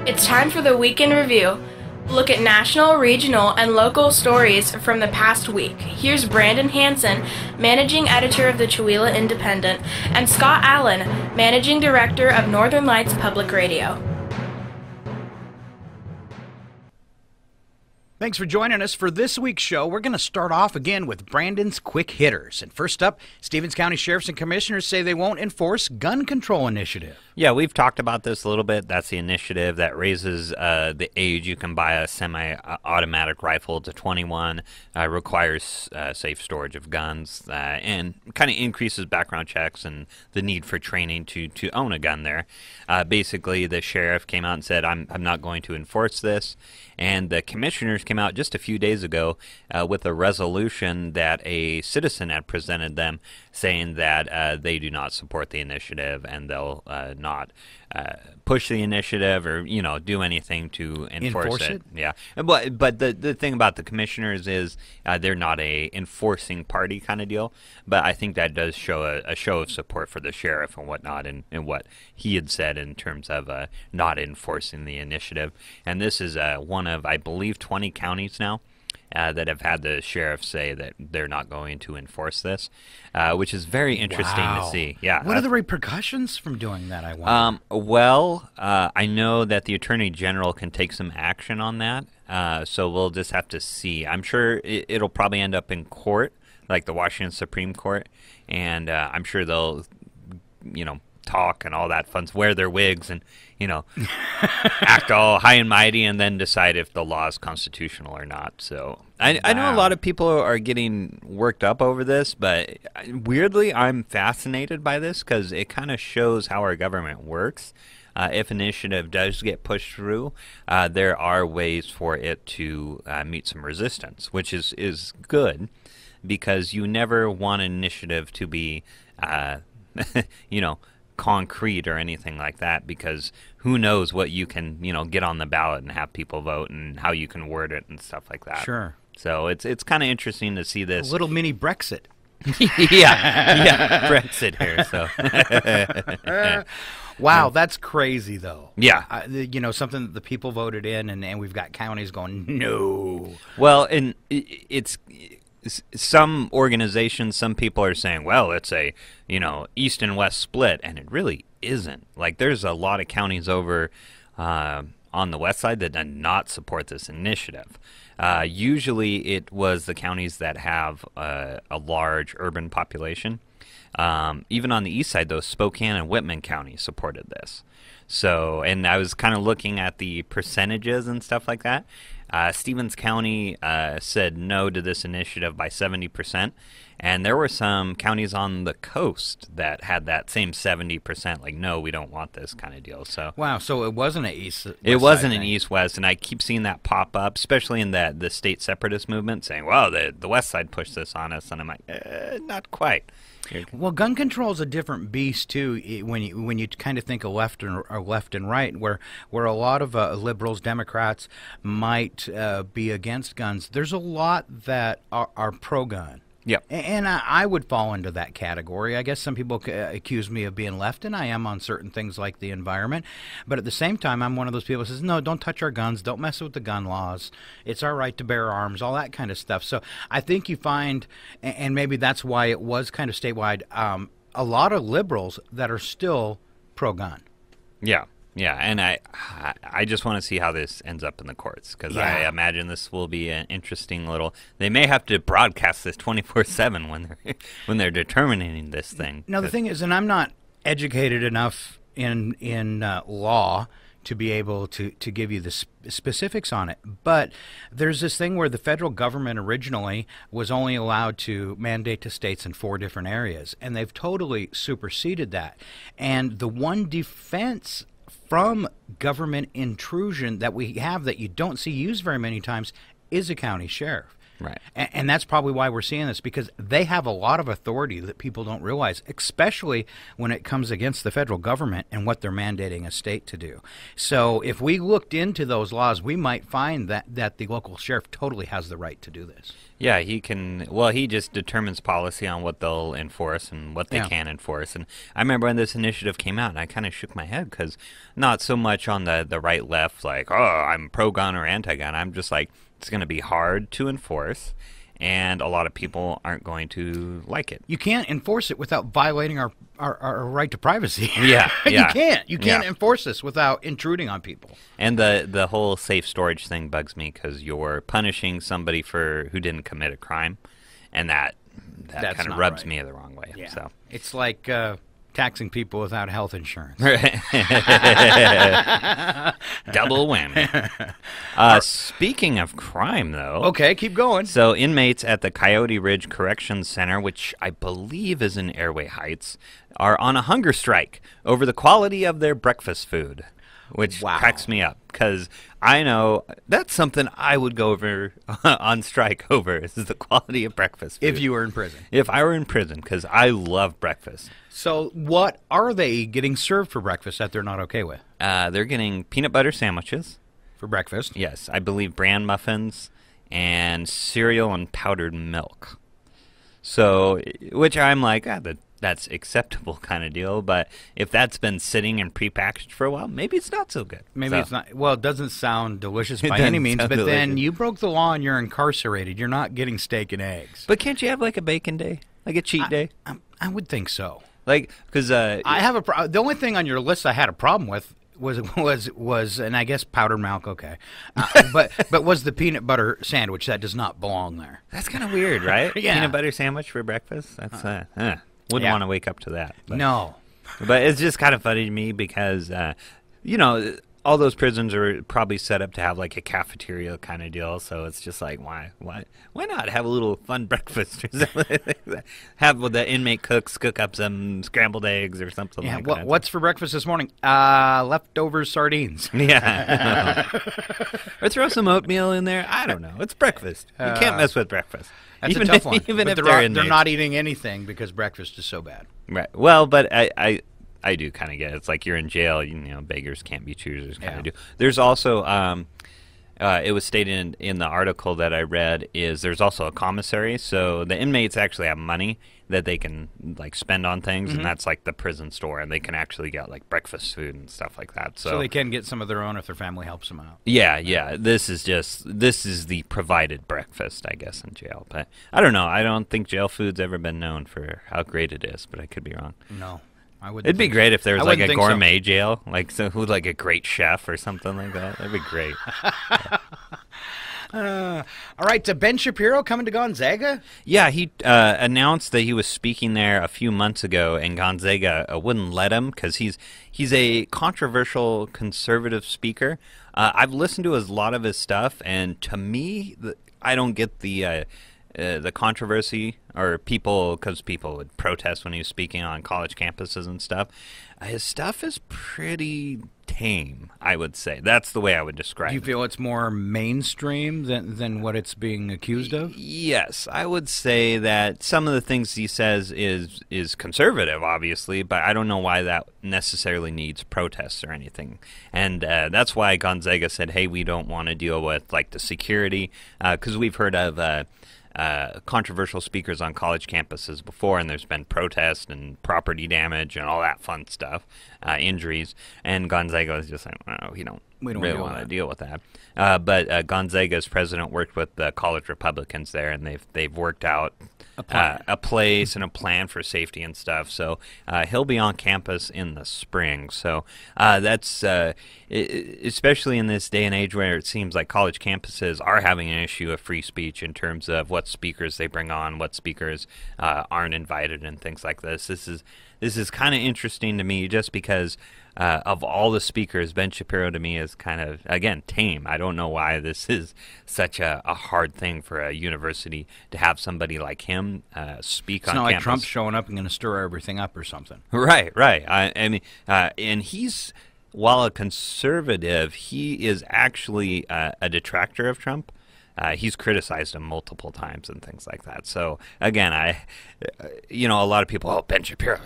It's time for the Week in Review. Look at national, regional, and local stories from the past week. Here's Brandon Hansen, Managing Editor of the Chewelah Independent, and Scott Allen, Managing Director of Northern Lights Public Radio. Thanks for joining us for this week's show. We're going to start off again with Brandon's Quick Hitters. And first up, Stevens County Sheriffs and Commissioners say they won't enforce gun control initiative. Yeah, we've talked about this a little bit. That's the initiative that raises the age you can buy a semi-automatic rifle to 21, requires safe storage of guns, and kind of increases background checks and the need for training to own a gun there. Basically, the sheriff came out and said, I'm not going to enforce this. And the commissioners came out just a few days ago with a resolution that a citizen had presented them saying that they do not support the initiative and they'll not push the initiative or, do anything to enforce it. Yeah. But the thing about the commissioners is they're not a enforcing party kind of deal. But I think that does show a show of support for the sheriff and whatnot and what he had said in terms of not enforcing the initiative. And this is one of, I believe, 20 counties now that have had the sheriff say that they're not going to enforce this, which is very interesting to see. Yeah. What are the repercussions from doing that, I wonder? I know that the Attorney General can take some action on that, so we'll just have to see. I'm sure it'll probably end up in court, like the Washington Supreme Court, and I'm sure they'll, talk and all that fun, wear their wigs and, act all high and mighty and then decide if the law is constitutional or not. So I know a lot of people are getting worked up over this, but weirdly I'm fascinated by this because it kind of shows how our government works. If initiative does get pushed through, there are ways for it to meet some resistance, which is good because you never want an initiative to be, concrete or anything like that, because who knows what you can get on the ballot and have people vote and how you can word it and stuff like that. Sure. So it's kind of interesting to see this. A little mini Brexit. yeah, Brexit here. So wow, that's crazy though. Yeah, something that the people voted in, and we've got counties going no. Well, and it's. Some organizations, some people are saying, well, it's a, East and West split, and it really isn't. Like, there's a lot of counties over on the west side that did not support this initiative. Usually it was the counties that have a large urban population. Even on the east side, though, Spokane and Whitman County supported this. So, and I was kind of looking at the percentages and stuff like that. Stevens County said no to this initiative by 70%, and there were some counties on the coast that had that same 70%, like, no, we don't want this kind of deal. So wow, so it wasn't an east-west. It wasn't an east-west, and I keep seeing that pop up, especially in the state separatist movement, saying, well, the west side pushed this on us, and I'm like, not quite. Well, gun control is a different beast too. When you kind of think of left and right, where a lot of liberals, Democrats might be against guns. There's a lot that are pro-gun. Yeah, and I would fall into that category. I guess some people accuse me of being left, and I am on certain things like the environment. But at the same time, I'm one of those people who says, no, don't touch our guns. Don't mess with the gun laws. It's our right to bear arms, all that kind of stuff. So I think you find, and maybe that's why it was kind of statewide, a lot of liberals that are still pro-gun. Yeah. Yeah, and I just want to see how this ends up in the courts, because I imagine this will be an interesting little. They may have to broadcast this 24/7 when they're determining this thing. Now the thing is, and I'm not educated enough in law to be able to give you the specifics on it, but there's this thing where the federal government originally was only allowed to mandate to states in 4 different areas, and they've totally superseded that. And the one defense from government intrusion that we have that you don't see used very many times is a county sheriff. Right. And that's probably why we're seeing this, because they have a lot of authority that people don't realize, especially when it comes against the federal government and what they're mandating a state to do. So if we looked into those laws, we might find that the local sheriff totally has the right to do this. Yeah, he can. Well, he just determines policy on what they'll enforce and what they can enforce. And I remember when this initiative came out, and I kind of shook my head because not so much on the right left, like, oh, I'm pro-gun or anti-gun. I'm just like, it's going to be hard to enforce, and a lot of people aren't going to like it. You can't enforce it without violating our right to privacy. Yeah, You can't enforce this without intruding on people. And the whole safe storage thing bugs me because you're punishing somebody who didn't commit a crime, and that kind of rubs me the wrong way. Yeah. So it's like taxing people without health insurance. Double whammy. Speaking of crime, though. Okay, keep going. So inmates at the Coyote Ridge Corrections Center, which I believe is in Airway Heights, are on a hunger strike over the quality of their breakfast food, which cracks me up because I know that's something I would go over on strike over is the quality of breakfast food. If you were in prison. If I were in prison, because I love breakfast. So what are they getting served for breakfast that they're not okay with? They're getting peanut butter sandwiches. For breakfast? Yes, I believe bran muffins and cereal and powdered milk. So, which I'm like, that's acceptable kind of deal. But if that's been sitting and prepackaged for a while, maybe it's not so good. Maybe it's not. Well, it doesn't sound delicious by any means. But then you broke the law and you're incarcerated. You're not getting steak and eggs. But can't you have like a bacon day, like a cheat day? I would think so. Like, because I have the only thing on your list I had a problem with was and I guess powdered milk, okay, but was the peanut butter sandwich that does not belong there. That's kind of weird, right? Yeah. Peanut butter sandwich for breakfast. That's wouldn't want to wake up to that. But. No, but it's just kind of funny to me because all those prisons are probably set up to have like a cafeteria kind of deal. So it's just like, why not have a little fun breakfast or something like that? Have the inmate cook up some scrambled eggs or something like that. What's for breakfast this morning? Leftover sardines. Yeah. Or throw some oatmeal in there. I don't know. It's breakfast. You can't mess with breakfast. That's a tough one. Even but if they're inmates. not eating anything because breakfast is so bad. Right. Well, but I do kind of get it. It's like you're in jail. Beggars can't be choosers kind of do. There's also, it was stated in the article that I read, is there's also a commissary. So the inmates actually have money that they can like spend on things, and that's like the prison store, and they can actually get like breakfast food and stuff like that. So they can get some of their own if their family helps them out. Yeah. This is the provided breakfast, I guess, in jail. But I don't know. I don't think jail food's ever been known for how great it is, but I could be wrong. No. It'd be great if there was like a gourmet jail, like with like a great chef or something like that. That'd be great. All right, to Ben Shapiro coming to Gonzaga? Yeah, he announced that he was speaking there a few months ago, and Gonzaga wouldn't let him because he's a controversial conservative speaker. I've listened to a lot of his stuff, and to me, I don't get the controversy or because people would protest when he was speaking on college campuses and stuff. His stuff is pretty tame, I would say. That's the way I would describe it. Do you feel it's more mainstream than what it's being accused of? Yes, I would say that some of the things he says is conservative, obviously, but I don't know why that necessarily needs protests or anything. And that's why Gonzaga said, hey, we don't want to deal with like the security, because we've heard of controversial speakers on college campuses before, and there's been protests and property damage and all that fun stuff, injuries, and Gonzaga is just like, well, we don't really want to deal with that. But Gonzaga's president worked with the college Republicans there, and they've worked out a place and a plan for safety and stuff. So he'll be on campus in the spring. So that's especially in this day and age where it seems like college campuses are having an issue of free speech in terms of what speakers they bring on, what speakers aren't invited, and things like this. This is kind of interesting to me just because of all the speakers, Ben Shapiro to me is kind of, again, tame. I don't know why this is such a hard thing for a university to have somebody like him speak on campus. It's not like Trump's showing up and going to stir everything up or something. Right. I mean, and he's, while a conservative, he is actually a detractor of Trump. He's criticized him multiple times and things like that. So again, a lot of people, oh, Ben Shapiro.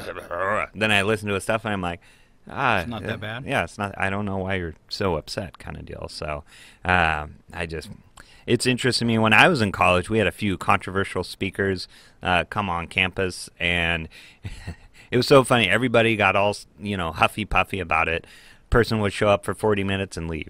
Then I listen to his stuff and I'm like, it's not that bad. Yeah, it's not. I don't know why you're so upset, kind of deal. So it's interesting to me. When I was in college, we had a few controversial speakers come on campus, and it was so funny. Everybody got all huffy puffy about it. Person would show up for 40 minutes and leave.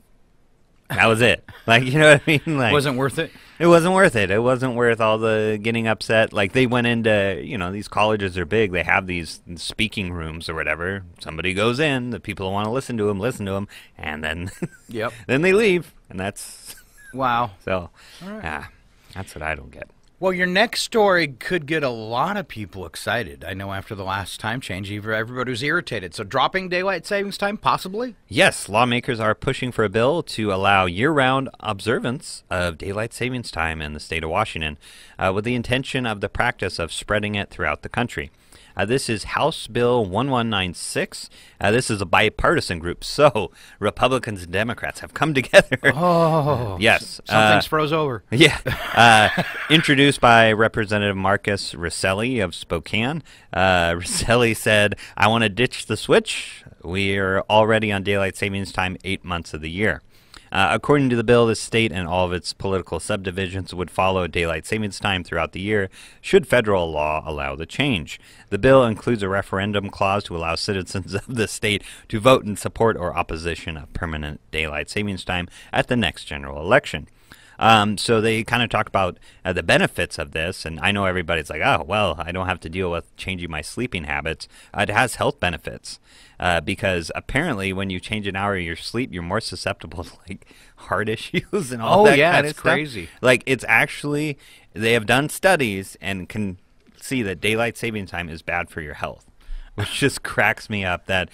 That was it. Like, you know what I mean? Like, Wasn't worth it? It wasn't worth it. It wasn't worth all the getting upset. Like, they went into, these colleges are big. They have these speaking rooms or whatever. Somebody goes in, the people who want to listen to them, and then Yep. then they leave. And that's... Wow. So, All right. that's what I don't get. Well, your next story could get a lot of people excited. I know after the last time change, everybody was irritated. So dropping daylight savings time, possibly? Yes, lawmakers are pushing for a bill to allow year-round observance of daylight savings time in the state of Washington, with the intention of the practice of spreading it throughout the country. This is House Bill 1196. This is a bipartisan group, so Republicans and Democrats have come together. Oh. Yes. Something's froze over. Yeah. Introduced by Representative Marcus Rosselli of Spokane. Rosselli said, I want to ditch the switch. We are already on daylight savings time 8 months of the year. According to the bill, the state and all of its political subdivisions would follow daylight savings time throughout the year should federal law allow the change. The bill includes a referendum clause to allow citizens of the state to vote in support or opposition of permanent daylight savings time at the next general election. So they kind of talk about the benefits of this, and I know everybody's like, oh, well, I don't have to deal with changing my sleeping habits. It has health benefits because apparently when you change an hour of your sleep, you're more susceptible to like heart issues and all that kind of stuff. Crazy. Like it's actually, they have done studies and can see that daylight saving time is bad for your health. Which just cracks me up that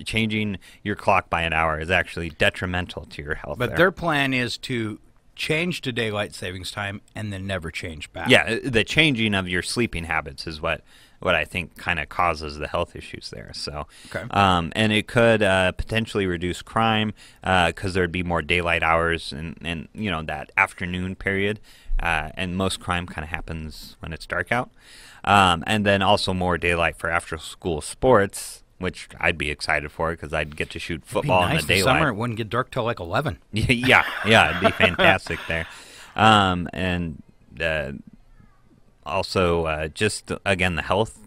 changing your clock by an hour is actually detrimental to your health. But their plan is to change to daylight savings time and then never change back. Yeah, the changing of your sleeping habits is what I think kind of causes the health issues there. So, okay. And it could potentially reduce crime because there'd be more daylight hours and that afternoon period. And most crime kind of happens when it's dark out. And then also more daylight for after-school sports, which I'd be excited for because I'd get to shoot football in the daylight. Summer, it wouldn't get dark till like 11. Yeah, it'd be fantastic there. And also just, again, the health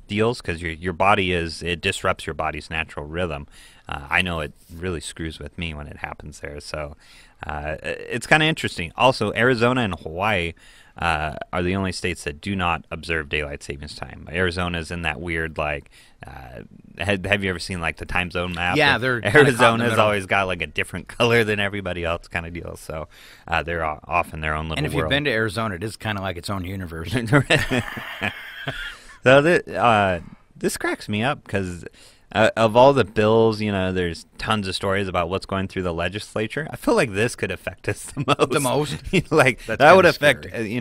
deals because your body it disrupts your body's natural rhythm. I know it really screws with me when it happens there. So it's kind of interesting. Also, Arizona and Hawaii are the only states that do not observe daylight savings time. Arizona's in that weird, like, have you ever seen, like, the time zone map? Yeah, they're Arizona's always got, like, a different color than everybody else kind of deal. So they're off in their own little world. And if you've been to Arizona, it is kind of like its own universe. So this cracks me up because of all the bills, there's tons of stories about what's going through the legislature. I feel like this could affect us the most. The most? Like, That's that would kinda affect, scary.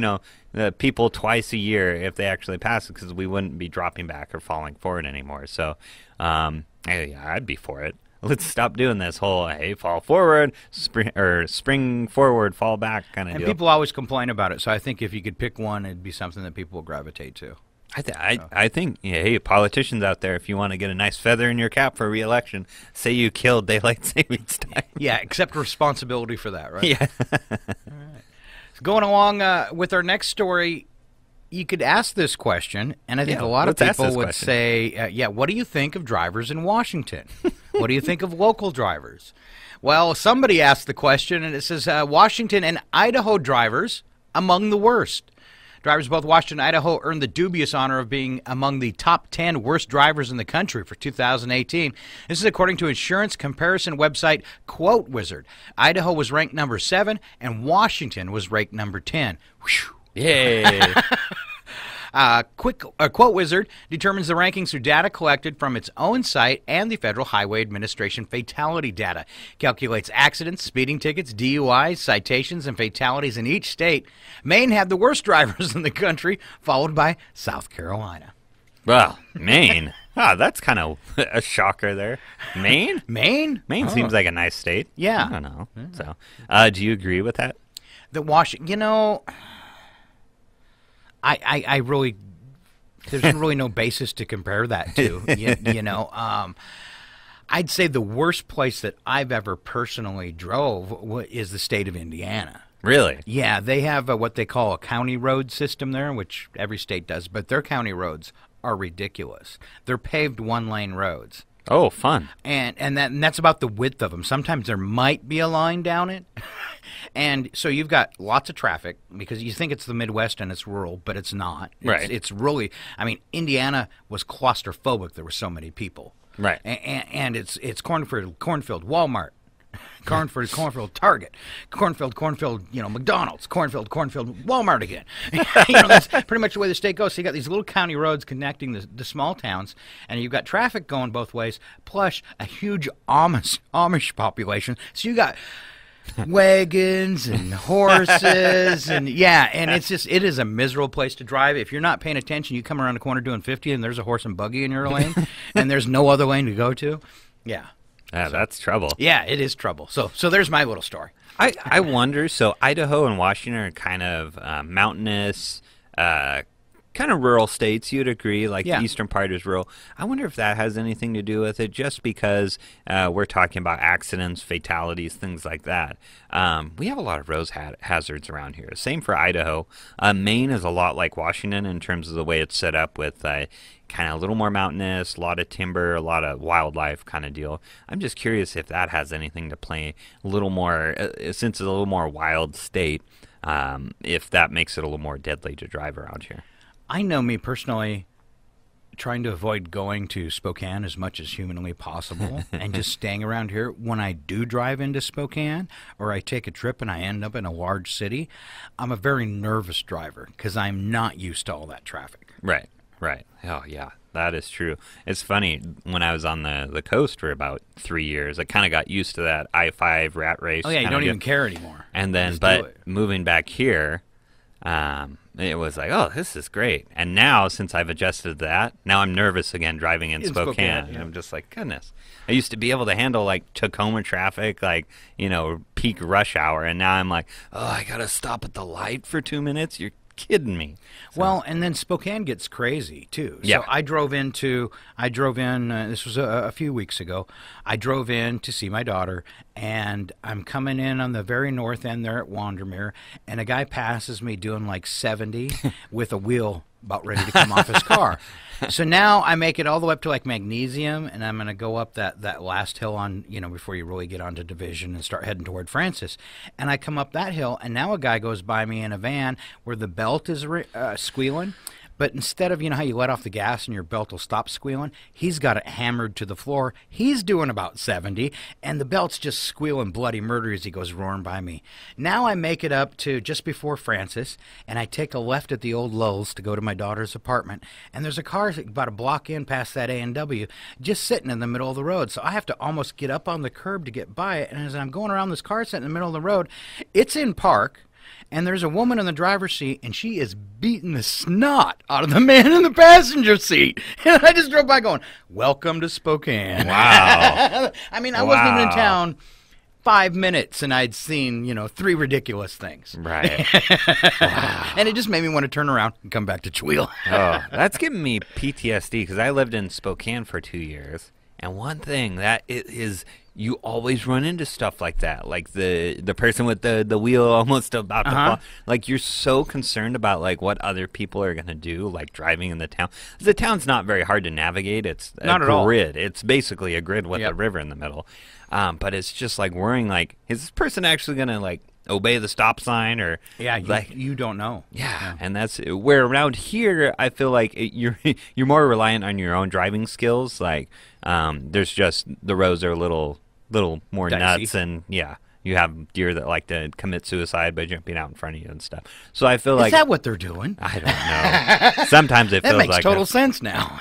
the people twice a year if they actually pass it because we wouldn't be dropping back or falling forward anymore. So, I'd be for it. Let's stop doing this whole, hey, fall forward, spring forward, fall back kind of deal. And people always complain about it, so I think if you could pick one, it'd be something that people will gravitate to. I think, hey, politicians out there, if you want to get a nice feather in your cap for re-election, say you killed daylight savings time. Yeah, accept responsibility for that, right? Yeah. All right. So going along with our next story, you could ask this question, and I think a lot of people would say, what do you think of drivers in Washington? What do you think of local drivers? Well, somebody asked the question, and it says, Washington and Idaho drivers among the worst. Drivers in both Washington and Idaho earned the dubious honor of being among the top 10 worst drivers in the country for 2018. This is according to insurance comparison website Quote Wizard. Idaho was ranked number 7, and Washington was ranked number 10. Whew. Yay. Quote Wizard determines the rankings through data collected from its own site and the Federal Highway Administration fatality data. Calculates accidents, speeding tickets, DUIs, citations, and fatalities in each state. Maine had the worst drivers in the country, followed by South Carolina. Well, Maine. That's kind of a shocker there. Maine? Maine? Maine seems like a nice state. Yeah. I don't know. So, do you agree with that? The Washington, I really, there's really no basis to compare that to. I'd say the worst place that I've ever personally drove is the state of Indiana. Really? Yeah, they have what they call a county road system there, which every state does, but their county roads are ridiculous. They're paved one-lane roads. Oh, fun. And that's about the width of them. Sometimes there might be a line down it. And so you've got lots of traffic because you think it's the Midwest and it's rural, but it's not. Right. It's really, Indiana was claustrophobic. There were so many people. Right. And it's cornfield, Walmart, cornfield, Target, cornfield, McDonald's, cornfield, Walmart again. That's pretty much the way the state goes. So you got these little county roads connecting the small towns, and you've got traffic going both ways, plus a huge Amish population. So you got wagons and horses and it is a miserable place to drive. If you're not paying attention, you come around the corner doing 50 and there's a horse and buggy in your lane and there's no other lane to go to. That's trouble. Yeah, it is trouble. So there's my little story. I wonder, so Idaho and Washington are kind of mountainous, kind of rural states, you'd agree, like the eastern part is rural. I wonder if that has anything to do with it, just because we're talking about accidents, fatalities, things like that. We have a lot of road hazards around here. Same for Idaho. Maine is a lot like Washington in terms of the way it's set up with kind of a little more mountainous, a lot of timber, a lot of wildlife kind of deal. I'm just curious if that has anything to play a little more, since it's a little more wild state, if that makes it a little more deadly to drive around here. I know me personally trying to avoid going to Spokane as much as humanly possible and just staying around here. When I do drive into Spokane or I take a trip and I end up in a large city, I'm a very nervous driver because I'm not used to all that traffic. Right. Oh, yeah, that is true. It's funny, when I was on the coast for about 3 years, I kind of got used to that I-5 rat race. Oh, yeah, you don't even care anymore. And then, moving back here, it was like, oh, this is great. And now, since I've adjusted to that, now I'm nervous again driving in Spokane. And I'm just like, goodness. I used to be able to handle, like, Tacoma traffic, like, peak rush hour. And now I'm like, oh, I got to stop at the light for 2 minutes? You're kidding me. So. Well, and then Spokane gets crazy too. Yeah. So I drove in, this was a few weeks ago, I drove in to see my daughter, and I'm coming in on the very north end there at Wandermere, and a guy passes me doing like 70 with a wheel about ready to come off his car. So now I make it all the way up to like Magnesium, and I'm going to go up that last hill on, before you really get onto Division and start heading toward Francis. And I come up that hill, and now a guy goes by me in a van where the belt is squealing. But instead of, how you let off the gas and your belt will stop squealing, he's got it hammered to the floor. He's doing about 70, and the belt's just squealing bloody murder as he goes roaring by me. Now I make it up to just before Francis, and I take a left at the old Lowe's to go to my daughter's apartment. And there's a car about a block in past that A&W just sitting in the middle of the road. So I have to almost get up on the curb to get by it. And as I'm going around this car sitting in the middle of the road, it's in park. And there's a woman in the driver's seat, and she is beating the snot out of the man in the passenger seat. And I just drove by going, welcome to Spokane. Wow. I wasn't even in town 5 minutes, and I'd seen, 3 ridiculous things. Right. Wow. And it just made me want to turn around and come back to Chewelah. Oh, that's giving me PTSD, because I lived in Spokane for 2 years. And one thing that is, you always run into stuff like that, like the person with the wheel almost about to fall. Like, you're so concerned about like what other people are going to do, like driving in the town. The town's not very hard to navigate. It's not a at all. grid. It's basically a grid with a river in the middle. But it's just like worrying, like, is this person actually going to like obey the stop sign, or you don't know. Yeah, and that's where around here I feel like you're more reliant on your own driving skills. Like, there's just the roads are a little more dicey. nuts, and you have deer that like to commit suicide by jumping out in front of you and stuff. So I feel like, is that what they're doing? I don't know. Sometimes it feels that makes like total sense now.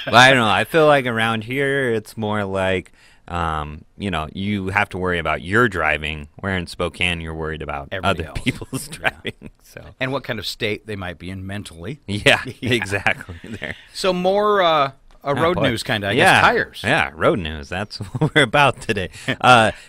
But I don't know. I feel like around here it's more like, you have to worry about your driving, where in Spokane you're worried about other people's driving. So, and what kind of state they might be in mentally. Yeah. Exactly. There. So more road boy. news kind of, I guess, tires. Yeah, road news. That's what we're about today.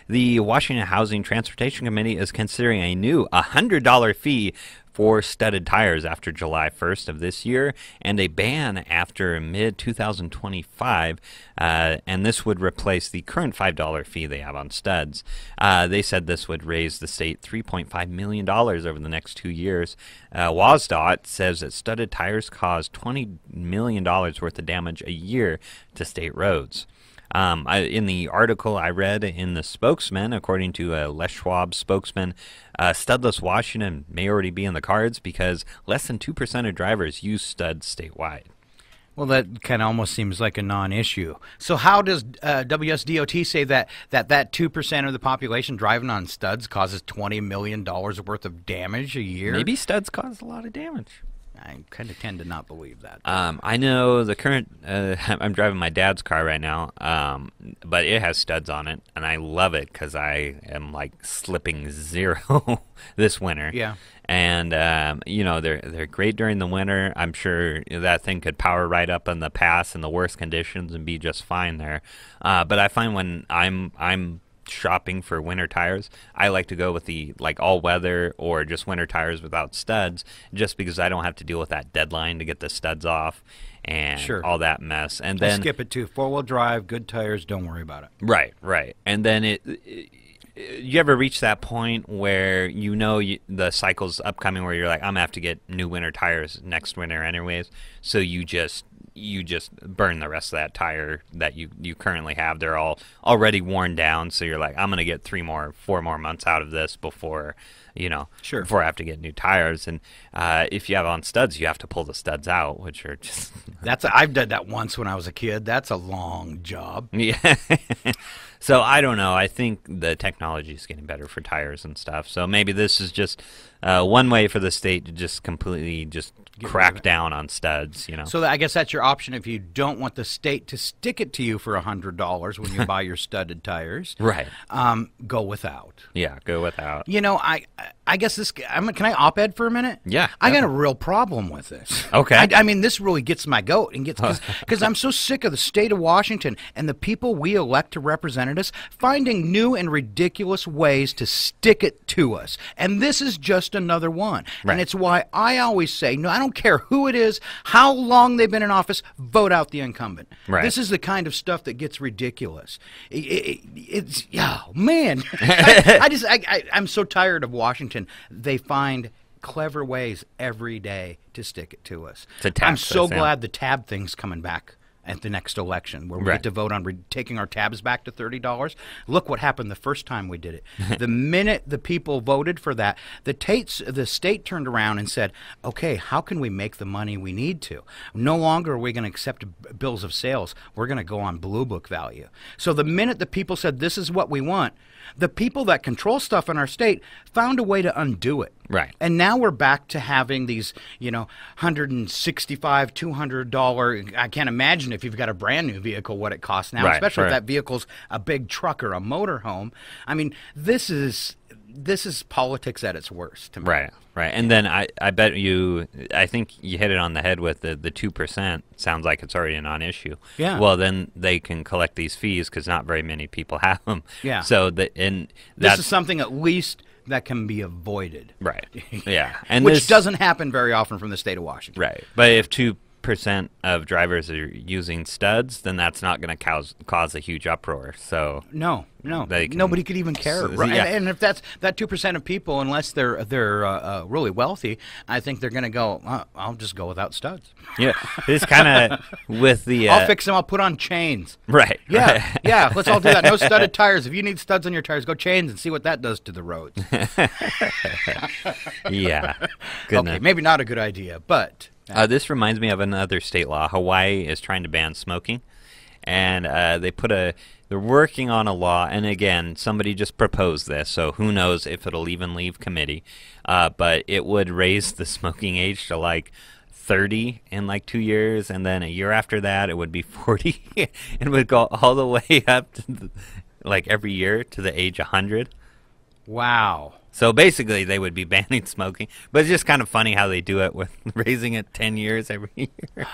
The Washington Housing Transportation Committee is considering a new $100 fee for studded tires after July 1st of this year, and a ban after mid-2025, and this would replace the current $5 fee they have on studs. They said this would raise the state $3.5 million over the next 2 years. WSDOT says that studded tires cause $20 million worth of damage a year to state roads. In the article I read in the Spokesman, according to a Les Schwab spokesman, studless Washington may already be in the cards because less than 2% of drivers use studs statewide. Well, that kind of almost seems like a non-issue. So how does WSDOT say that 2% of the population driving on studs causes $20 million worth of damage a year? Maybe studs cause a lot of damage. I kind of tend to not believe that. I know the current, I'm driving my dad's car right now, but it has studs on it, and I love it because I am like slipping zero this winter. Yeah. And, they're great during the winter. I'm sure that thing could power right up in the pass in the worst conditions and be just fine there. But I find when I'm shopping for winter tires, I like to go with the all weather or just winter tires without studs, just because I don't have to deal with that deadline to get the studs off and all that mess. And then I skip it too. 4-wheel drive, good tires, don't worry about it. Right. And then you ever reach that point where the cycle's upcoming where you're like, I'm gonna have to get new winter tires next winter anyways, so you just burn the rest of that tire that you currently have. They're all already worn down, so you're like, I'm going to get 4 more months out of this before I have to get new tires. And if you have on studs, you have to pull the studs out, which are just... I've done that once when I was a kid. That's a long job. Yeah. So I don't know. I think the technology is getting better for tires and stuff. So maybe this is just one way for the state to just completely crack down on studs. So I guess that's your option if you don't want the state to stick it to you for $100 when you buy your studded tires. Right. Go without. Yeah, go without. I guess this. Can I op-ed for a minute? Yeah. I got a real problem with this. Okay. I mean, this really gets my goat and gets because I'm so sick of the state of Washington and the people we elect to represent us finding new and ridiculous ways to stick it to us. And this is just another one. Right. And it's why I always say, no, I don't care who it is, how long they've been in office, vote out the incumbent. Right. This is the kind of stuff that gets ridiculous. Man. I'm so tired of Washington. They find clever ways every day to stick it to us. I'm so glad the tab thing's coming back at the next election, where we get to vote on taking our tabs back to $30. Look what happened the first time we did it. The minute the people voted for that, the state turned around and said, okay, how can we make the money we need to? No longer are we going to accept bills of sales. We're going to go on Blue Book value. So the minute the people said, this is what we want, the people that control stuff in our state found a way to undo it. Right. And now we're back to having these, $165, $200. I can't imagine if you've got a brand new vehicle what it costs now, especially if that vehicle's a big truck or a motorhome. I mean, this is politics at its worst to me. Right. And then I bet I think you hit it on the head with the 2%. Sounds like it's already a non-issue. Yeah. Well, then they can collect these fees because not very many people have them. Yeah. So this is something at least that can be avoided. Right. Yeah. And which doesn't happen very often from the state of Washington. Right. But if 2% of drivers are using studs, then that's not going to cause a huge uproar. So no, nobody could even care. Right? Yeah. And if that's that 2% of people, unless they're really wealthy, I think they're going to go, I'll just go without studs. Yeah, it's kind of with the. I'll fix them. I'll put on chains. Right. Yeah. Let's all do that. No studded tires. If you need studs on your tires, go chains and see what that does to the roads. Yeah. Okay, maybe not a good idea, but. This reminds me of another state law. Hawaii is trying to ban smoking, and they're working on a law. And again, somebody just proposed this, so who knows if it'll even leave committee. But it would raise the smoking age to 30 in 2 years, and then a year after that it would be 40, and it would go all the way up to every year to the age 100. Wow. So basically, they would be banning smoking, but it's just kind of funny how they do it with raising it 10 years every year.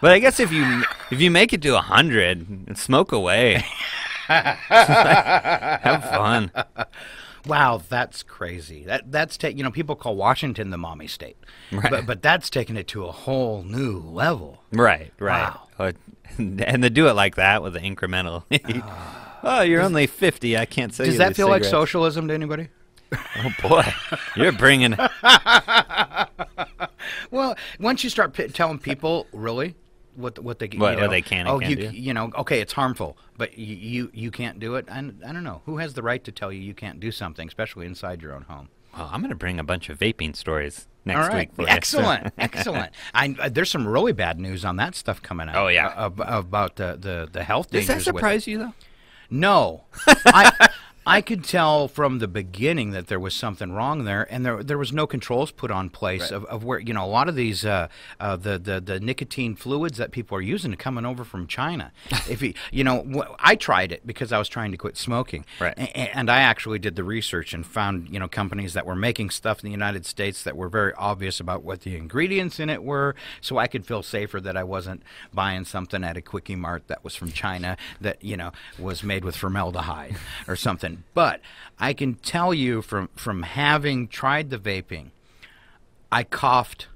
But I guess if you make it to 100, smoke away. Have fun. Wow, that's crazy. That's people call Washington the mommy state, Right. but that's taking it to a whole new level. Right. Wow. And to do it like that with the incremental. Oh, you're only 50. I can't sell you Does that these feel like cigarettes. socialism to anybody? Oh boy, you're bringing. Well, once you start telling people really what they What they can and can't do. Okay, it's harmful, but you can't do it. I don't know who has the right to tell you can't do something, especially inside your own home. Well, I'm going to bring a bunch of vaping stories next All right, week for you. excellent, excellent. There's some really bad news on that stuff coming out. Oh, yeah. About the health Does dangers. that surprise you though? No, I could tell from the beginning that there was something wrong there, and there was no controls put on place of where a lot of these the nicotine fluids that people are using are coming over from China. If I tried it because I was trying to quit smoking, Right. and I actually did the research and found companies that were making stuff in the United States that were very obvious about what the ingredients in it were, so I could feel safer that I wasn't buying something at a Quickie Mart that was from China that was made with formaldehyde or something. But I can tell you from having tried the vaping, I coughed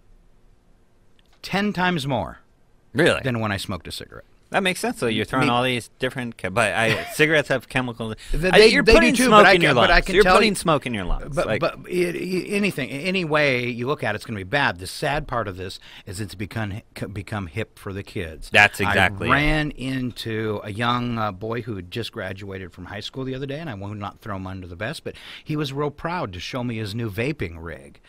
10 times more Really? than when I smoked a cigarette. That makes sense. So you're throwing all these different, cigarettes have chemicals. They You're do putting too, smoke but in your lungs. I can You're tell putting you- smoke in your lungs. But Like, any way you look at it, it's going to be bad. The sad part of this is it's become hip for the kids. That's exactly I it. ran into a young boy who had just graduated from high school the other day, and I will not throw him under the bus, but he was real proud to show me his new vaping rig.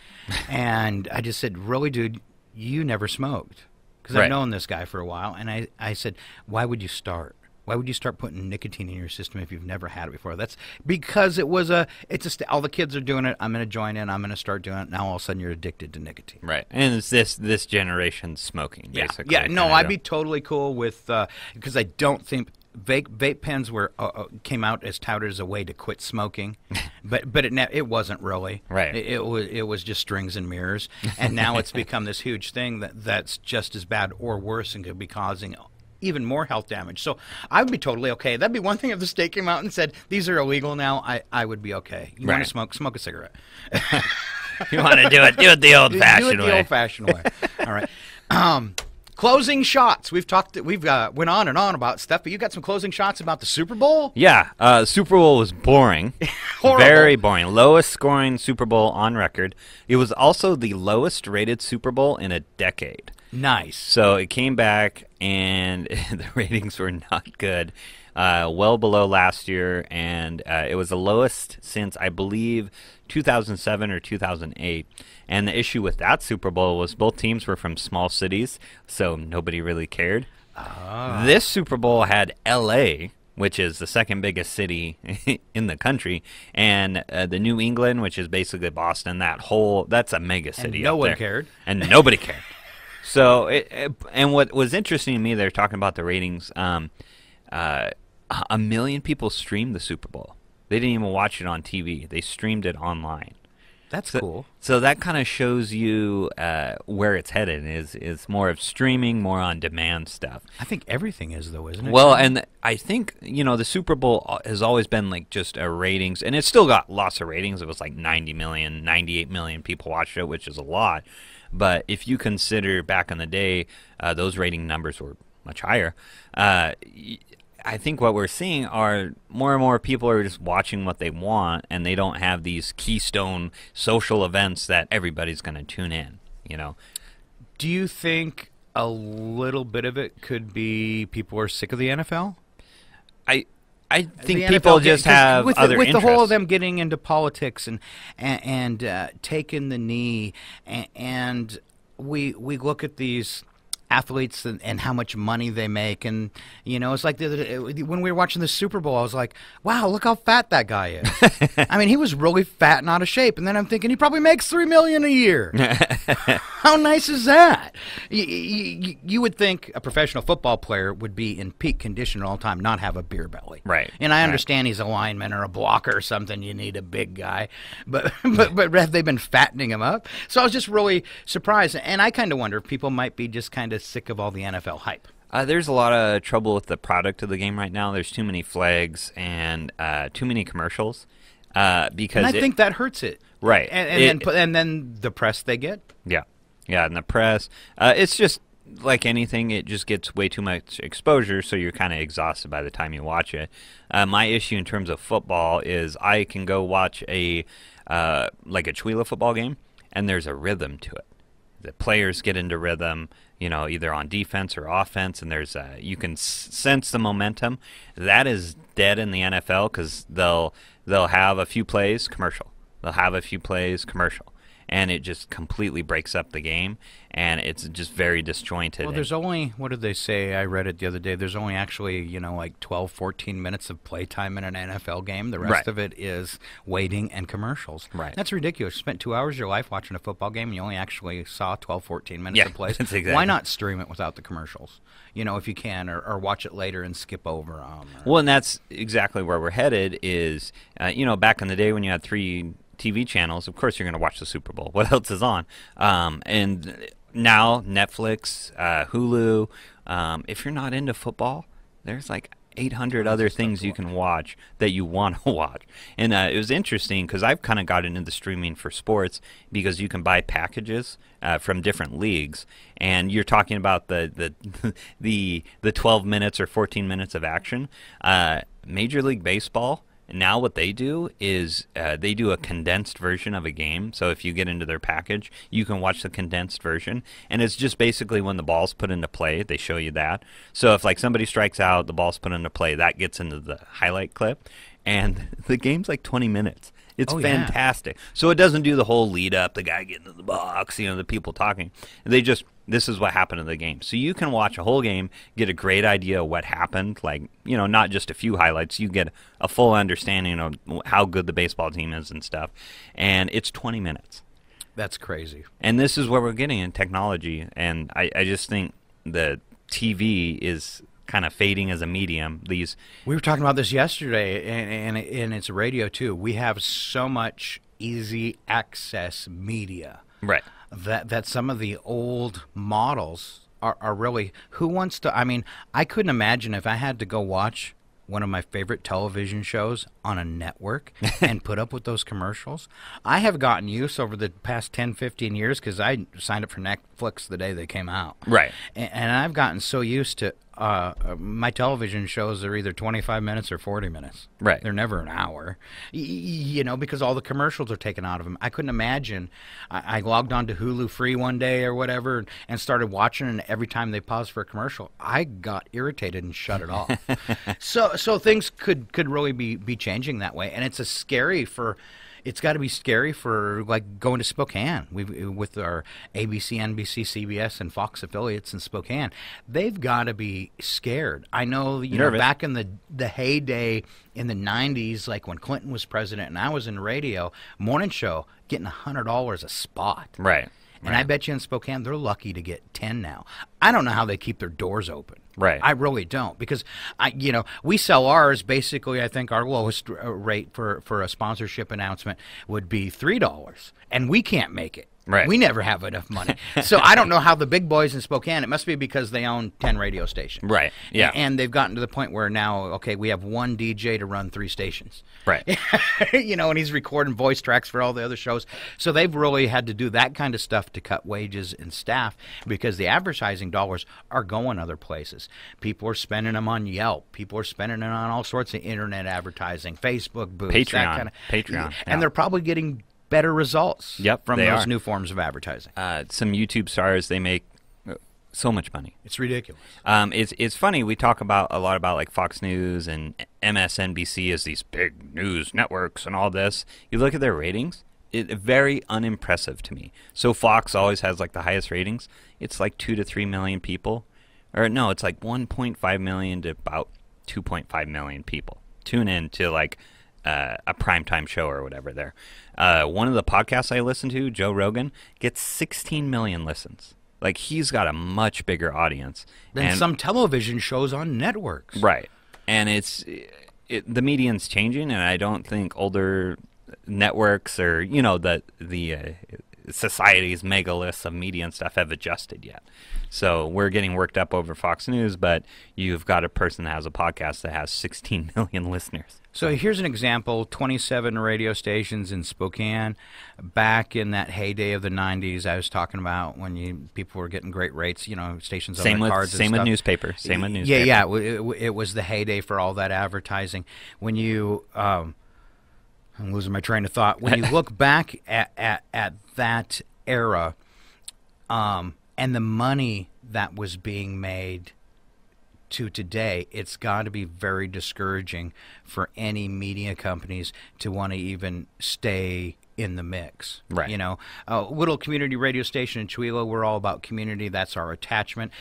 And I just said, really, dude, you never smoked. Because Right. I've known this guy for a while, and I said, why would you start? Why would you start putting nicotine in your system if you've never had it before? That's because all the kids are doing it. I'm going to join in. I'm going to start doing it. Now all of a sudden you're addicted to nicotine. right. And it's this generation's smoking, basically. Yeah. No, kinda I'd go. be totally cool with because I don't think vape pens came out as touted as a way to quit smoking, but it wasn't really. Right. It was just strings and mirrors, and now it's become this huge thing that's just as bad or worse and could be causing even more health damage. So I would be totally okay. That'd be one thing if the state came out and said these are illegal now. I would be okay. You want Right. to smoke a cigarette. You want to do it the old-fashioned Do it way. the old-fashioned way. All right. Closing shots. We've went on and on about stuff, but you got some closing shots about the Super Bowl? Yeah, Super Bowl was boring. Horrible. Very boring. Lowest scoring Super Bowl on record. It was also the lowest rated Super Bowl in a decade. Nice. So it came back, and the ratings were not good. Well below last year, and it was the lowest since, I believe, 2007 or 2008. And the issue with that Super Bowl was both teams were from small cities, so nobody really cared. This Super Bowl had L.A., which is the second biggest city in the country, and the New England, which is basically Boston. That's a mega city. no up one there. cared. And nobody cared. So, and what was interesting to me, they're talking about the ratings. 1 million people streamed the Super Bowl. They didn't even watch it on TV. They streamed it online. That's cool. So that kind of shows you where it's headed. Is more of streaming, more on demand stuff. I think everything is, though, isn't it? Well, and I think the Super Bowl has always been like just a ratings, and it's still got lots of ratings. It was like 90 million, 98 million people watched it, which is a lot. But if you consider back in the day, those rating numbers were much higher. I think what we're seeing are more and more people are just watching what they want, and they don't have these keystone social events that everybody's going to tune in. Do you think a little bit of it could be people are sick of the NFL? I think The people NFL just 'cause have with other with interests. the whole of them getting into politics and taking the knee, and we look at these athletes and how much money they make, and it's like when we were watching the Super Bowl, I was like, wow, look how fat that guy is. I mean, he was really fat and out of shape, and then I'm thinking he probably makes $3 million a year. How nice is that? You would think a professional football player would be in peak condition all the time, not have a beer belly. Right. And I understand he's a lineman or a blocker or something. You need a big guy. But have they been fattening him up? So I was just really surprised. And I kind of wonder if people might be just kind of of sick of all the NFL hype. There's a lot of trouble with the product of the game right now. There's too many flags and too many commercials. Because and I think that hurts it. Right. And then the press they get. Yeah. Yeah, and the press. It's just like anything, it just gets way too much exposure, so you're kind of exhausted by the time you watch it. My issue in terms of football is I can go watch a Chewelah football game, and there's a rhythm to it. The players get into rhythm, either on defense or offense, and there's you can sense the momentum. That is dead in the NFL because they'll have a few plays, commercial. They'll have a few plays, commercial. And it just completely breaks up the game, and it's just very disjointed. Well, there's only, what did they say? I read it the other day. There's only actually, like 12, 14 minutes of playtime in an NFL game. The rest of it is waiting and commercials. Right. That's ridiculous. You spent 2 hours of your life watching a football game, and you only actually saw 12, 14 minutes of plays. That's exactly. Why not stream it without the commercials? If you can, or watch it later and skip over. Well, and that's exactly where we're headed is, back in the day when you had 3 TV channels, of course you're going to watch the Super Bowl. What else is on? And now Netflix, Hulu. If you're not into football, there's like 800 other things you can watch that you want to watch. And it was interesting because I've kind of gotten into streaming for sports because you can buy packages from different leagues, and you're talking about the 12 minutes or 14 minutes of action. Major League Baseball. Now what they do is they do a condensed version of a game. So if you get into their package, you can watch the condensed version. And it's just basically when the ball's put into play, they show you that. So if like somebody strikes out, the ball's put into play, that gets into the highlight clip. And the game's like 20 minutes. It's fantastic. Yeah. So it doesn't do the whole lead up, the guy getting in the box, the people talking. This is what happened in the game. So you can watch a whole game, get a great idea of what happened, not just a few highlights. You get a full understanding of how good the baseball team is and stuff. And it's 20 minutes. That's crazy. And this is where we're getting in technology. And I just think the TV is kind of fading as a medium. We were talking about this yesterday, and it's radio too. We have so much easy access media, right? That some of the old models are really, who wants to? I mean, I couldn't imagine if I had to go watch one of my favorite television shows on a network and put up with those commercials. I have gotten used over the past 10, 15 years because I signed up for Netflix the day they came out. Right. And I've gotten so used to my television shows are either 25 minutes or 40 minutes. Right. They're never an hour, because all the commercials are taken out of them. I couldn't imagine. I logged on to Hulu Free one day or whatever and started watching, and every time they paused for a commercial, I got irritated and shut it off. So things could really be changing that way, and it's it's got to be scary for like going to Spokane. With our ABC, NBC, CBS, and Fox affiliates in Spokane, they've got to be scared. I know, back in the heyday in the 90s, like when Clinton was president and I was in radio, morning show, getting $100 a spot. Right. And I bet you in Spokane, they're lucky to get 10 now. I don't know how they keep their doors open. Right. I really don't, because we sell ours. Basically, I think our lowest rate for a sponsorship announcement would be $3, and we can't make it. Right. We never have enough money. So I don't know how the big boys in Spokane, it must be because they own 10 radio stations. Right. Yeah. And they've gotten to the point where now, we have one DJ to run 3 stations. Right. And he's recording voice tracks for all the other shows. So they've really had to do that kind of stuff to cut wages and staff, because the advertising dollars are going other places. People are spending them on Yelp. People are spending it on all sorts of internet advertising, Facebook booths, Patreon. And they're probably getting better results from those new forms of advertising. Some YouTube stars, they make so much money. It's ridiculous. It's funny, we talk a lot about like Fox News and MSNBC as these big news networks and all this. You look at their ratings, very unimpressive to me. So Fox always has like the highest ratings. It's like 2 to 3 million people. Or no, it's like 1.5 million to about 2.5 million people tune in to like a primetime show or whatever there. One of the podcasts I listen to, Joe Rogan, gets 16 million listens. Like, he's got a much bigger audience than some television shows on networks. Right. And the median's changing, and I don't think older networks or, the society's megalithics of media and stuff have adjusted yet. So we're getting worked up over Fox News, but you've got a person that has a podcast that has 16 million listeners. So here's an example, 27 radio stations in Spokane. Back in that heyday of the 90s, I was talking about when people were getting great rates, stations on their cards and stuff. Same with newspaper. Same with newspaper. Yeah, it was the heyday for all that advertising. When you, I'm losing my train of thought. When you look back at that era and the money that was being made to today, it's got to be very discouraging for any media companies to want to even stay in the mix. Right. A little community radio station in Chewelah, we're all about community. That's our attachment.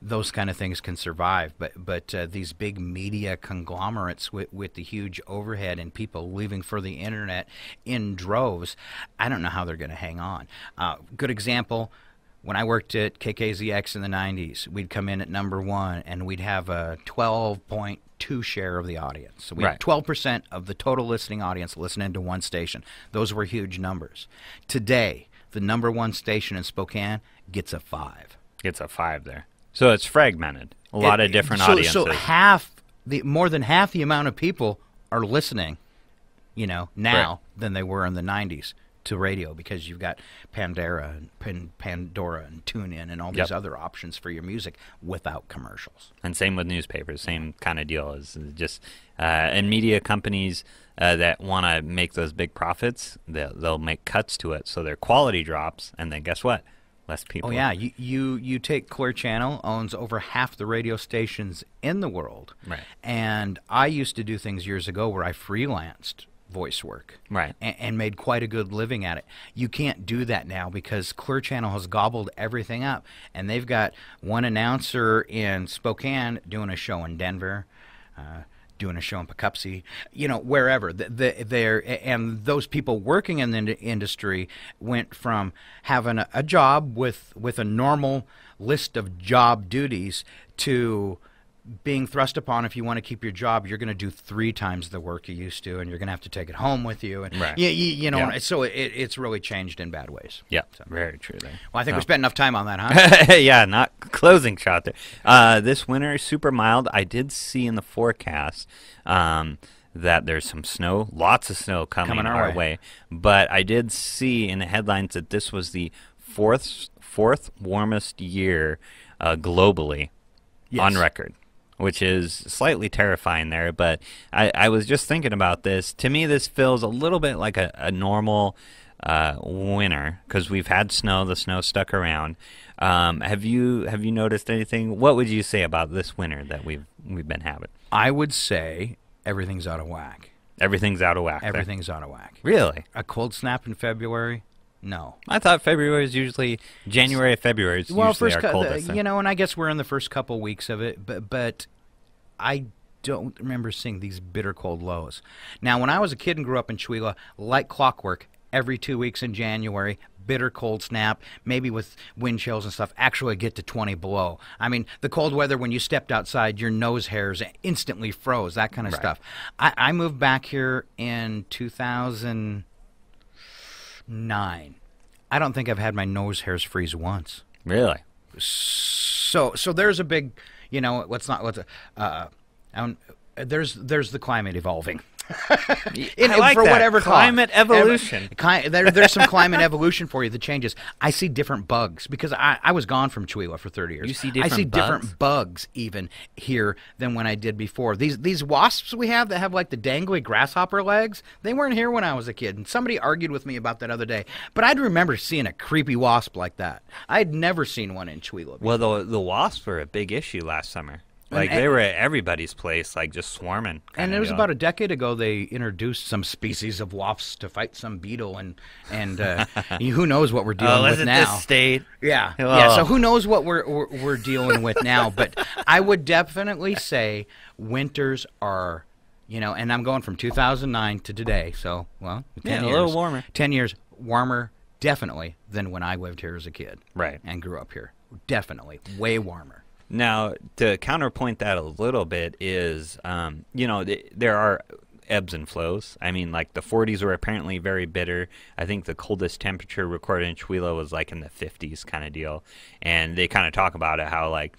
Those kind of things can survive. But these big media conglomerates with the huge overhead and people leaving for the internet in droves, I don't know how they're going to hang on. Good example. When I worked at KKZX in the 90s, we'd come in at number 1, and we'd have a 12.2 share of the audience. So we had 12% of the total listening audience listening to one station. Those were huge numbers. Today, the number 1 station in Spokane gets a 5. It's a 5 there. So it's fragmented. A lot of different audiences. So more than half the amount of people are listening, now than they were in the 90s. To radio, because you've got Pandora and TuneIn and all these other options for your music without commercials. And same with newspapers, same kind of deal. Is just and media companies that want to make those big profits, they'll make cuts to it, so their quality drops, and then guess what? Less people. Oh yeah, you take Clear Channel, owns over half the radio stations in the world, right? And I used to do things years ago where I freelanced voice work, right, and made quite a good living at it. You can't do that now because Clear Channel has gobbled everything up, and they've got one announcer in Spokane doing a show in Denver, doing a show in Poughkeepsie, wherever. And those people working in the industry went from having a job with a normal list of job duties to being thrust upon, if you want to keep your job, you're going to do 3 times the work you used to, and you're going to have to take it home with you. And so it's really changed in bad ways. Yeah, so. Very true there. Well, I think we spent enough time on that, huh? Yeah, not closing shot there. This winter is super mild. I did see in the forecast that there's some snow, lots of snow coming our way. But I did see in the headlines that this was the fourth warmest year globally on record, which is slightly terrifying there. But I was just thinking about this. To me, this feels a little bit like a normal winter because we've had snow. The snow stuck around. Have you noticed anything? What would you say about this winter that we've been having? I would say everything's out of whack. Everything's out of whack. Everything's out of whack. Really? A cold snap in February? No. I thought February is usually January. February is usually our coldest. And I guess we're in the first couple weeks of it, but I don't remember seeing these bitter cold lows. Now, when I was a kid and grew up in Chewelah, like clockwork, every 2 weeks in January, bitter cold snap, maybe with wind chills and stuff, actually get to 20 below. I mean, the cold weather, when you stepped outside, your nose hairs instantly froze, that kind of stuff. I moved back here in 2009. I don't think I've had my nose hairs freeze once. Really? So there's a big, there's the climate evolving. I like for that. Whatever climate evolution. There's some climate evolution for you. The changes. I see different bugs because I was gone from Chewelah for 30 years. You see different I see bugs? different bugs even here than when I did before. These wasps we have that have like the dangly grasshopper legs, they weren't here when I was a kid. And somebody argued with me about that other day. But I'd remember seeing a creepy wasp like that. I'd never seen one in Chewelah before. Well, the wasps were a big issue last summer. Like, they were at everybody's place, like, just swarming. And it was about a decade ago they introduced some species of wasps to fight some beetle, and who knows what we're dealing with now. This state? Yeah. Oh. Yeah, so who knows what we're dealing with now. But I would definitely say winters are, and I'm going from 2009 to today, so, 10 years. A little warmer. 10 years warmer, definitely, than when I lived here as a kid. Right. And grew up here. Definitely. Way warmer. Now, to counterpoint that a little bit is, there are ebbs and flows. I mean, like the 40s were apparently very bitter. I think the coldest temperature recorded in Chewelah was like in the 50s kind of deal. And they kind of talk about it, how like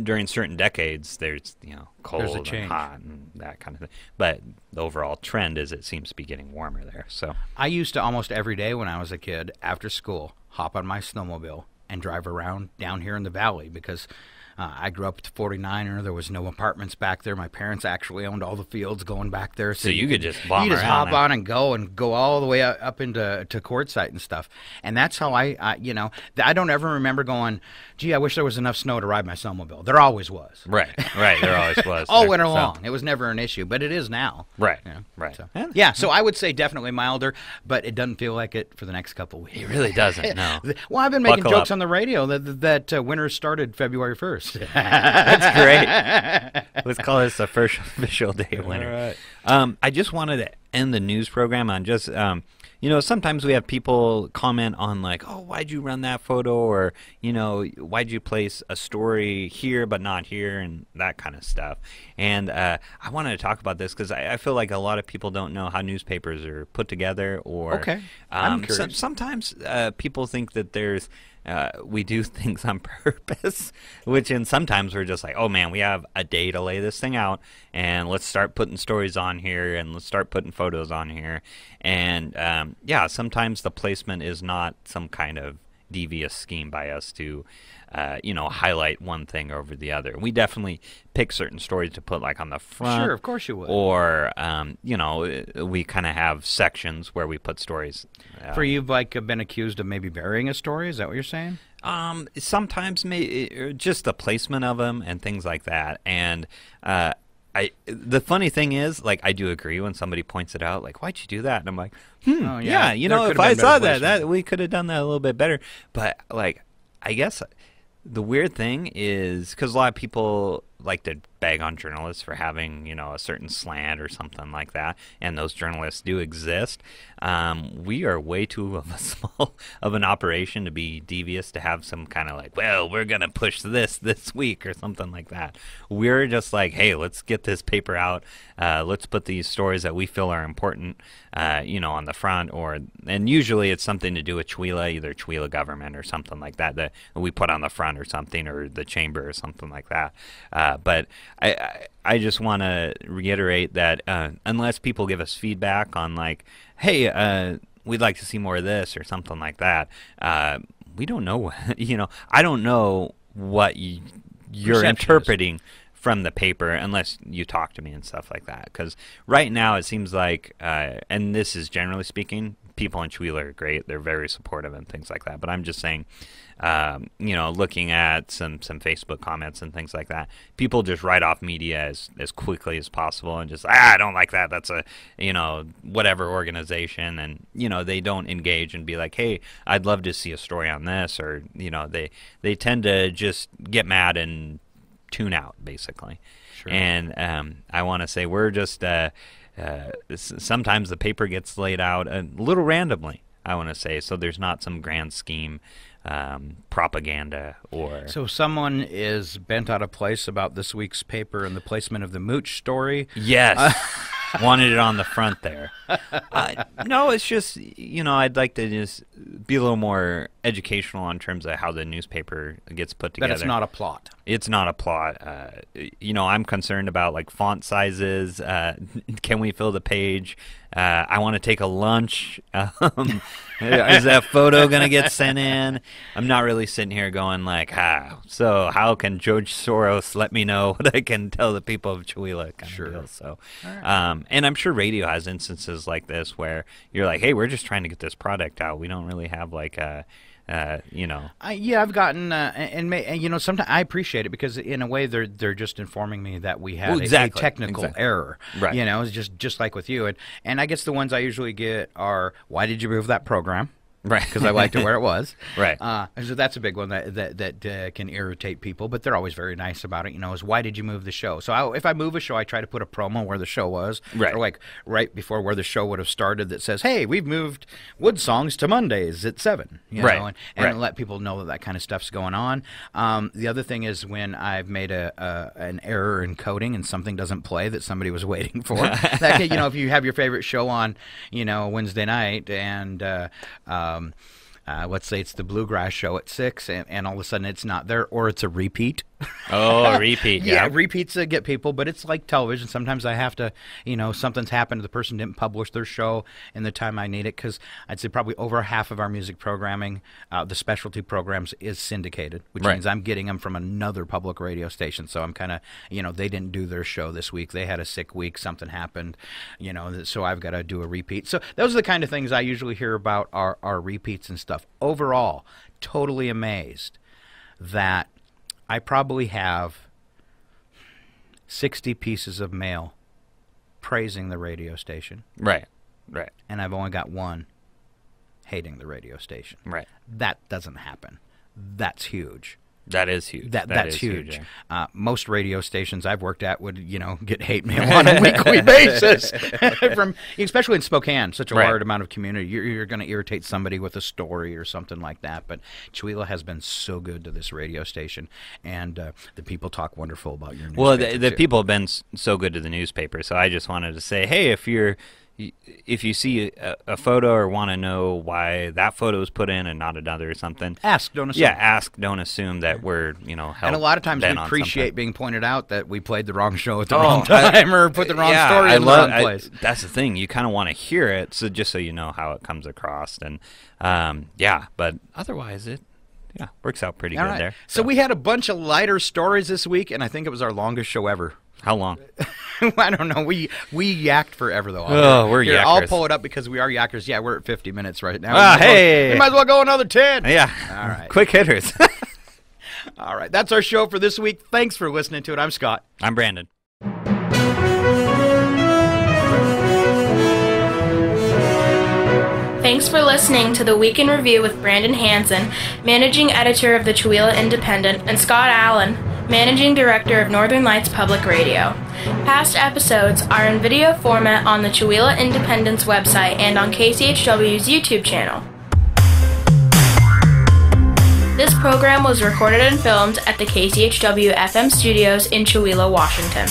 during certain decades there's, cold and hot and that kind of thing. But the overall trend is it seems to be getting warmer there. So I used to almost every day when I was a kid after school hop on my snowmobile and drive around down here in the valley because I grew up at 49er. There was no apartments back there. My parents actually owned all the fields going back there. So you could just bomb you just around hop on and go all the way up into quartzsite and stuff. And that's how I don't ever remember going, gee, I wish there was enough snow to ride my snowmobile. There always was. Right. There always was. All winter long. It was never an issue, but it is now. Right. Right. So I would say definitely milder, but it doesn't feel like it for the next couple of weeks. It really doesn't, no. Well, I've been making jokes on the radio that winter started February 1st. That's great. Let's call this the first official day of winter. All right. I just wanted to end the news program on just, sometimes we have people comment on like, oh, why'd you run that photo? Or, why'd you place a story here but not here and that kind of stuff. And I wanted to talk about this because I feel like a lot of people don't know how newspapers are put together. Or okay. I'm curious. Sometimes people think that there's we do things on purpose, and sometimes we're just like, oh man, we have a day to lay this thing out, and let's start putting stories on here, and let's start putting photos on here, and sometimes the placement is not some kind of devious scheme by us to highlight one thing over the other. We definitely pick certain stories to put like on the front. Sure, of course you would. Or we kind of have sections where we put stories. For you've been accused of maybe burying a story? Is that what you're saying? Sometimes just the placement of them and things like that. And the funny thing is, like, I do agree when somebody points it out, like, why'd you do that? And I'm like, if I saw that we could have done that a little bit better. But like, I guess the weird thing is because a lot of people like to bag on journalists for having, a certain slant or something like that, and those journalists do exist. We are way too small of an operation to be devious to have some kind of like, well, we're going to push this week or something like that. We're just like, hey, let's get this paper out. Let's put these stories that we feel are important, on the front, and usually it's something to do with Chewelah, either Chewelah government or something like that we put on the front or something, or the chamber or something like that. But I just want to reiterate that unless people give us feedback on like, hey, we'd like to see more of this or something like that, we don't know. I don't know what you're interpreting from the paper unless you talk to me and stuff like that. Because right now it seems like, and this is generally speaking, people in Chewelah are great. They're very supportive and things like that. But I'm just saying, looking at some Facebook comments and things like that, people just write off media as quickly as possible and just, I don't like that. That's a, whatever organization. And, they don't engage and be like, hey, I'd love to see a story on this. Or, they tend to just get mad and tune out, basically. Sure. And I want to say we're just... sometimes the paper gets laid out a little randomly, I want to say, so there's not some grand scheme propaganda or... So someone is bent out of place about this week's paper and the placement of the Mooch story? Yes. Wanted it on the front there. No, it's just, I'd like to just be a little more educational on terms of how the newspaper gets put together. That it's not a plot. It's not a plot. I'm concerned about like font sizes. Can we fill the page? I want to take a lunch. Is that photo going to get sent in? I'm not really sitting here going like, so how can George Soros let me know what I can tell the people of Chewelah kind of deal. So, right. And I'm sure radio has instances like this where you're like, hey, we're just trying to get this product out. We don't really have like a... I've gotten, sometimes I appreciate it because in a way they're just informing me that we had a technical error. Right. It's just like with you. And I guess the ones I usually get are, why did you remove that program? Right. Because I liked it where it was. Right. So that's a big one that can irritate people, but they're always very nice about it. Is why did you move the show? So if I move a show, I try to put a promo where the show was, right, or like right before where the show would have started that says, "Hey, we've moved Wood Songs to Mondays at 7." Right. And let people know that kind of stuff's going on. The other thing is when I've made an error in coding and something doesn't play that somebody was waiting for. That, if you have your favorite show on, Wednesday night and let's say it's the Bluegrass show at 6 and all of a sudden it's not there, or it's a repeat. Oh, repeat. Yeah, repeats get people, but it's like television. Sometimes I have to, something's happened. The person didn't publish their show in the time I need it, because I'd say probably over half of our music programming, the specialty programs, is syndicated, which means I'm getting them from another public radio station. So I'm kind of, they didn't do their show this week. They had a sick week. Something happened, so I've got to do a repeat. So those are the kind of things I usually hear about are repeats and stuff. Overall, totally amazed that I probably have 60 pieces of mail praising the radio station. Right. And I've only got one hating the radio station. Right. That doesn't happen. That's huge. That is huge. That's huge. Most radio stations I've worked at would, get hate mail on a weekly basis, especially in Spokane, such a large amount of community. You're going to irritate somebody with a story or something like that. But Chewelah has been so good to this radio station, and the people talk wonderful about your newspaper. Well, the people have been so good to the newspaper, so I just wanted to say, hey, if you see a photo or want to know why that photo was put in and not another or something, ask, don't assume. Yeah, ask, don't assume that we're, and a lot of times we appreciate something. Being pointed out that we played the wrong show at the wrong time or put the wrong story in the wrong place. That's the thing. You kind of want to hear it, so just so you know how it comes across. And, but otherwise it works out pretty good there. So we had a bunch of lighter stories this week, and I think it was our longest show ever. How long? I don't know. We yacked forever, though. Oh, we're yackers. I'll pull it up because we are yackers. Yeah, we're at 50 minutes right now. Hey! We might as well go another 10. Yeah. All right. Quick hitters. All right. That's our show for this week. Thanks for listening to it. I'm Scott. I'm Brandon. Thanks for listening to the Week in Review with Brandon Hansen, Managing Editor of the Chewelah Independent, and Scott Allen, Managing Director of Northern Lights Public Radio. Past episodes are in video format on the Chewelah Independent's website and on KCHW's YouTube channel. This program was recorded and filmed at the KCHW FM studios in Chewelah, Washington.